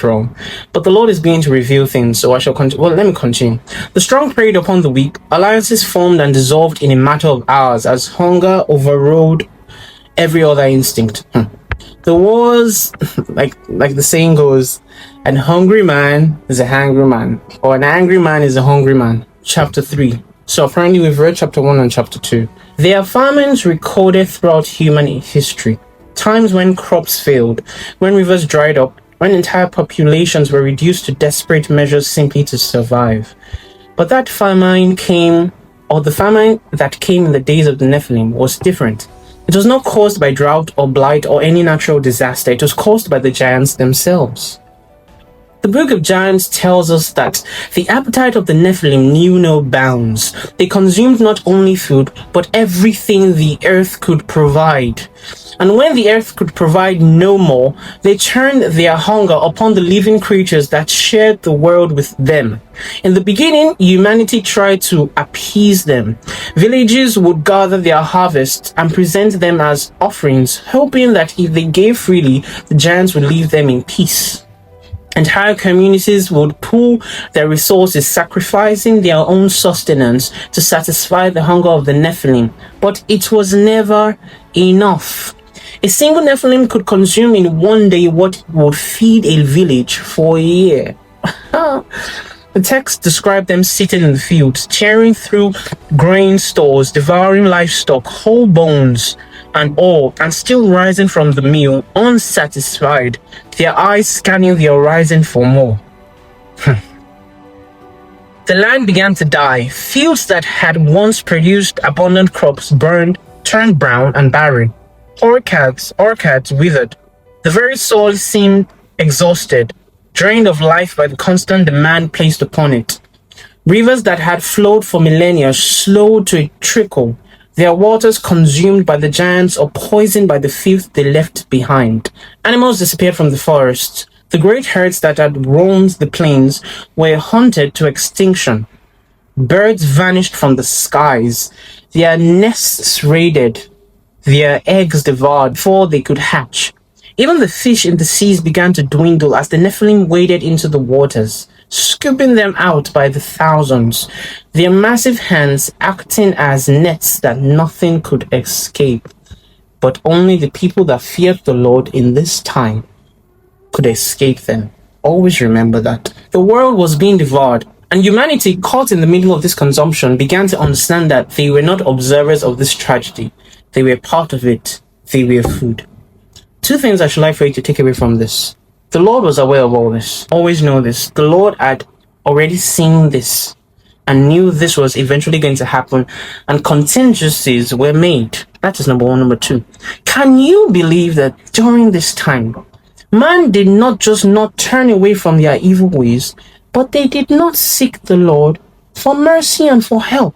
wrong. But the Lord is going to reveal things, so I shall continue. Well, let me continue. The strong preyed upon the weak, alliances formed and dissolved in a matter of hours as hunger overrode every other instinct. There was, like the saying goes, an hungry man is a hungry man, or an angry man is a hungry man. Chapter 3. So apparently we've read chapter 1 and chapter 2. There are famines recorded throughout human history. Times when crops failed, when rivers dried up, when entire populations were reduced to desperate measures simply to survive. But that famine came, or the famine that came in the days of the Nephilim, was different. It was not caused by drought or blight or any natural disaster. It was caused by the giants themselves. The book of Giants tells us that the appetite of the Nephilim knew no bounds. They consumed not only food, but everything the earth could provide. And when the earth could provide no more, they turned their hunger upon the living creatures that shared the world with them. In the beginning, humanity tried to appease them. Villages would gather their harvests and present them as offerings, hoping that if they gave freely, the giants would leave them in peace. Entire communities would pool their resources, sacrificing their own sustenance to satisfy the hunger of the Nephilim. But it was never enough. A single Nephilim could consume in one day what would feed a village for a year. The text described them sitting in the fields, tearing through grain stores, devouring livestock, whole bones and all, and still rising from the meal, unsatisfied, their eyes scanning the horizon for more. The land began to die. Fields that had once produced abundant crops burned, turned brown and barren. Orchards withered. The very soil seemed exhausted, drained of life by the constant demand placed upon it. Rivers that had flowed for millennia slowed to a trickle, their waters consumed by the giants or poisoned by the filth they left behind. Animals disappeared from the forests. The great herds that had roamed the plains were hunted to extinction. Birds vanished from the skies, their nests raided, their eggs devoured before they could hatch. Even the fish in the seas began to dwindle as the Nephilim waded into the waters, scooping them out by the thousands, their massive hands acting as nets that nothing could escape. But only the people that feared the Lord in this time could escape them. Always remember that. The world was being devoured, and humanity, caught in the middle of this consumption, began to understand that they were not observers of this tragedy. They were part of it. They were food. Two things I should like for you to take away from this. The Lord was aware of all this. Always know this. The Lord had already seen this and knew this was eventually going to happen, and contingencies were made. That is number one. Number two, can you believe that during this time, man did not just not turn away from their evil ways, but they did not seek the Lord for mercy and for help.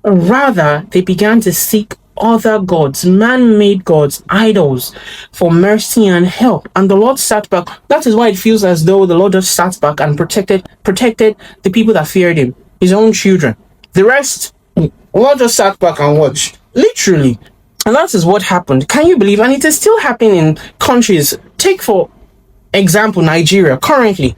Rather, they began to seek other gods, man-made gods, idols, for mercy and help. And the Lord sat back. That is why it feels as though the Lord just sat back and protected the people that feared him, his own children. The rest, the Lord just sat back and watched. Literally. And that is what happened. Can you believe? And it is still happening in countries. Take for example Nigeria currently.